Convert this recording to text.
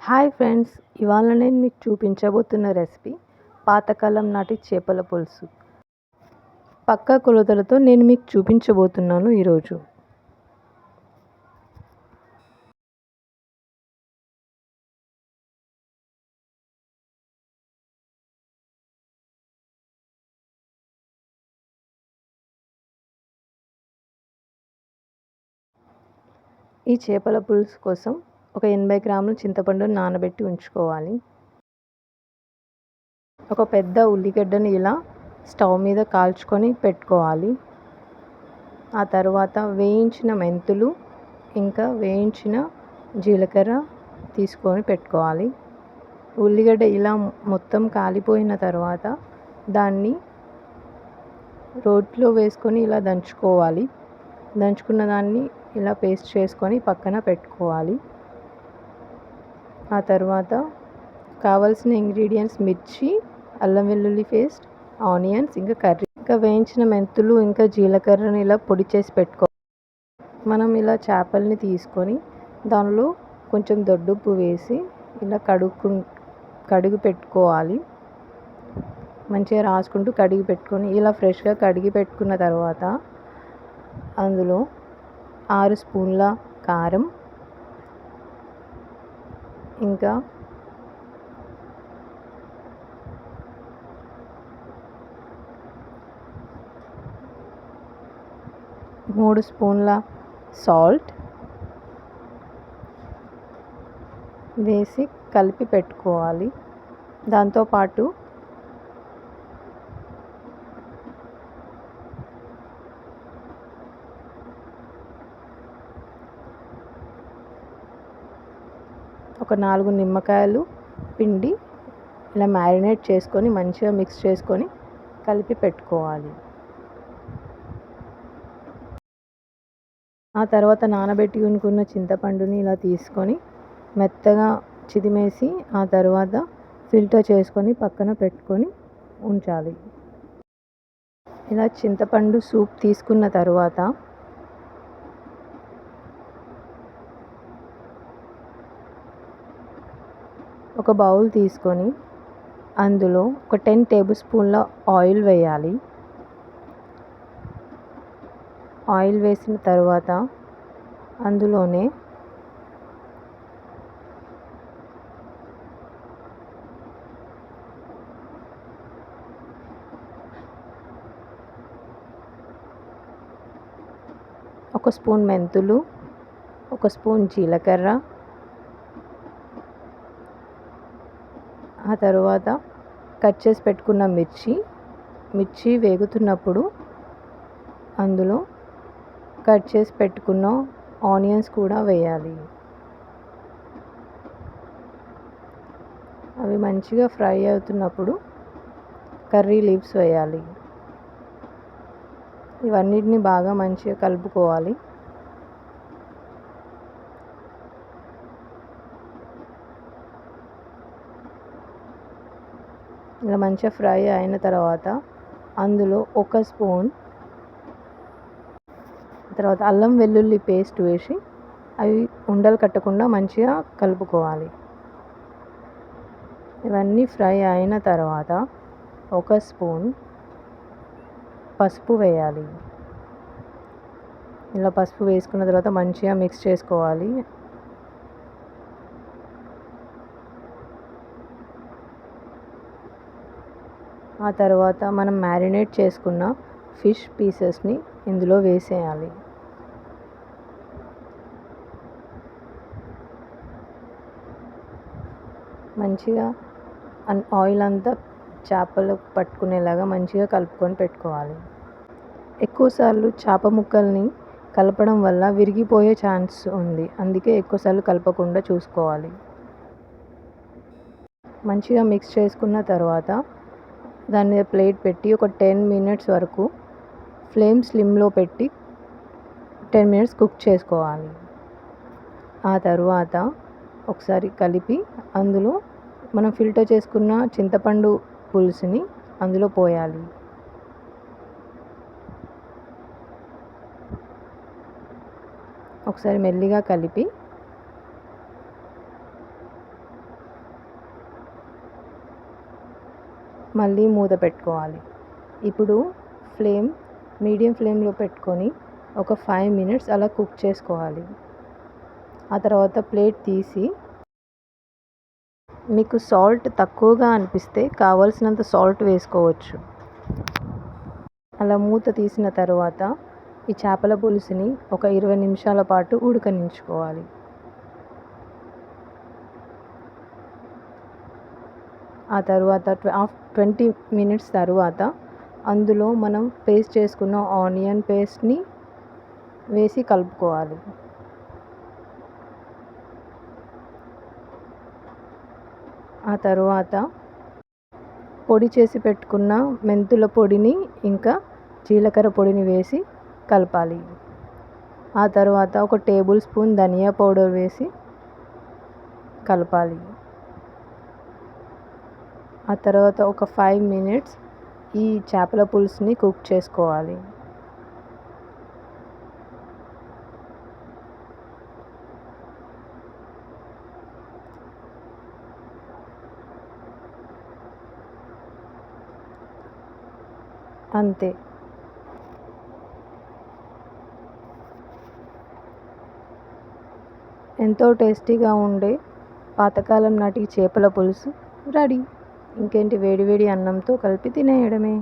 Hi friends, ఇవాళ నేను మీకు చూపించబోతున్న రెసిపీ పాతకాలం నాటి చేపల పులుసు. పక్కా కొలతలతో నేను మీకు చూపించబోతున్నాను ఈరోజు. ఈ చేపల పులుసు కోసం ఒక 80 గ్రాముల చింతపండును నానబెట్టి ఉంచుకోవాలి. ఒక పెద్ద ఉల్లిగడ్డని ఇలా స్టవ్ మీద కాల్చుకొని పెట్టుకోవాలి. ఆ తర్వాత వేయించిన మెంతులు ఇంకా వేయించిన జీలకర్ర తీసుకొని పెట్టుకోవాలి. ఉల్లిగడ్డ ఇలా మొత్తం కాలిపోయిన తర్వాత దాన్ని రోట్లో వేసుకొని ఇలా దంచుకోవాలి. దంచుకున్న దాన్ని ఇలా పేస్ట్ చేసుకొని పక్కన పెట్టుకోవాలి. ఆ తర్వాత కావాల్సిన ఇంగ్రీడియంట్స్ మిర్చి, అల్లం వెల్లుల్లి పేస్ట్, ఆనియన్స్, ఇంకా కర్రీ, ఇంకా వేయించిన మెంతులు ఇంకా జీలకర్రని ఇలా పొడి చేసి పెట్టుకోవాలి. మనం ఇలా చేపల్ని తీసుకొని దానిలో కొంచెం దొడ్డుప్పు వేసి ఇలా కడుగు పెట్టుకోవాలి. మంచిగా రాసుకుంటూ కడిగి పెట్టుకొని ఇలా ఫ్రెష్గా కడిగి పెట్టుకున్న తర్వాత అందులో 6 స్పూన్ల కారం, ఇంకా 3 స్పూన్ల సాల్ట్ వేసి కలిపి పెట్టుకోవాలి. దాంతోపాటు ఒక 4 నిమ్మకాయలు పిండి ఇలా మ్యారినేట్ చేసుకొని మంచిగా మిక్స్ చేసుకొని కలిపి పెట్టుకోవాలి. ఆ తర్వాత నానబెట్టి ఉంచుకున్న చింతపండుని ఇలా తీసుకొని మెత్తగా చిదిమేసి ఆ తర్వాత ఫిల్టర్ చేసుకొని పక్కన పెట్టుకొని ఉంచాలి. ఇలా చింతపండు సూప్ తీసుకున్న తర్వాత ఒక బౌల్ తీసుకొని అందులో ఒక 10 టేబుల్ స్పూన్ల ఆయిల్ వేయాలి. ఆయిల్ వేసిన తర్వాత అందులోనే ఒక స్పూన్ మెంతులు, ఒక స్పూన్ జీలకర్ర, ఆ తర్వాత కట్ చేసి పెట్టుకున్న మిర్చి వేగుతున్నప్పుడు అందులో కట్ చేసి పెట్టుకున్న ఆనియన్స్ కూడా వేయాలి. అవి మంచిగా ఫ్రై అవుతున్నప్పుడు కర్రీ లీవ్స్ వేయాలి. ఇవన్నిటిని బాగా మంచిగా కలుపుకోవాలి. ఇలా మంచిగా ఫ్రై అయిన తర్వాత అందులో ఒక స్పూన్ తర్వాత అల్లం వెల్లుల్లి పేస్ట్ వేసి అవి ఉండలు కట్టకుండా మంచిగా కలుపుకోవాలి. ఇవన్నీ ఫ్రై అయిన తర్వాత ఒక స్పూన్ పసుపు వేయాలి. ఇలా పసుపు వేసుకున్న తర్వాత మంచిగా మిక్స్ చేసుకోవాలి. ఆ తర్వాత మనం మ్యారినేట్ చేసుకున్న ఫిష్ పీసెస్ని ఇందులో వేసేయాలి. మంచిగా ఆయిల్ అంతా చేపలు పట్టుకునేలాగా మంచిగా కలుపుకొని పెట్టుకోవాలి. ఎక్కువసార్లు చేప ముక్కల్ని కలపడం వల్ల విరిగిపోయే ఛాన్స్ ఉంది. అందుకే ఎక్కువసార్లు కలపకుండా చూసుకోవాలి. మంచిగా మిక్స్ చేసుకున్న తర్వాత దాని మీద ప్లేట్ పెట్టి ఒక 10 మినిట్స్ వరకు ఫ్లేమ్ స్లిమ్లో పెట్టి 10 మినిట్స్ కుక్ చేసుకోవాలి. ఆ తర్వాత ఒకసారి కలిపి అందులో మనం ఫిల్టర్ చేసుకున్న చింతపండు పులుసుని అందులో పోయాలి. ఒకసారి మెల్లిగా కలిపి మళ్ళీ మూత పెట్టుకోవాలి. ఇప్పుడు ఫ్లేమ్ మీడియం ఫ్లేమ్లో పెట్టుకొని ఒక 5 మినిట్స్ అలా కుక్ చేసుకోవాలి. ఆ తర్వాత ప్లేట్ తీసి మీకు సాల్ట్ తక్కువగా అనిపిస్తే కావాల్సినంత సాల్ట్ వేసుకోవచ్చు. అలా మూత తీసిన తర్వాత ఈ చేపల పులుసుని ఒక 20 నిమిషాల పాటు ఉడకనించుకోవాలి. ఆ తర్వాత 20 మినిట్స్ తర్వాత అందులో మనం పేస్ట్ చేసుకున్న ఆనియన్ పేస్ట్ని వేసి కలుపుకోవాలి. ఆ తర్వాత పొడి చేసి పెట్టుకున్న మెంతుల పొడిని ఇంకా జీలకర్ర పొడిని వేసి కలపాలి. ఆ తర్వాత ఒక టేబుల్ స్పూన్ ధనియా పౌడర్ వేసి కలపాలి. ఆ తర్వాత ఒక 5 మినిట్స్ ఈ చేపల పులుసుని కుక్ చేసుకోవాలి. అంతే. ఎంతో టేస్టీగా ఉండే పాతకాలం నాటి చేపల పులుసు రెడీ. ఇంకేంటి, వేడి వేడి అన్నంతో కలిపి తినేయడమే.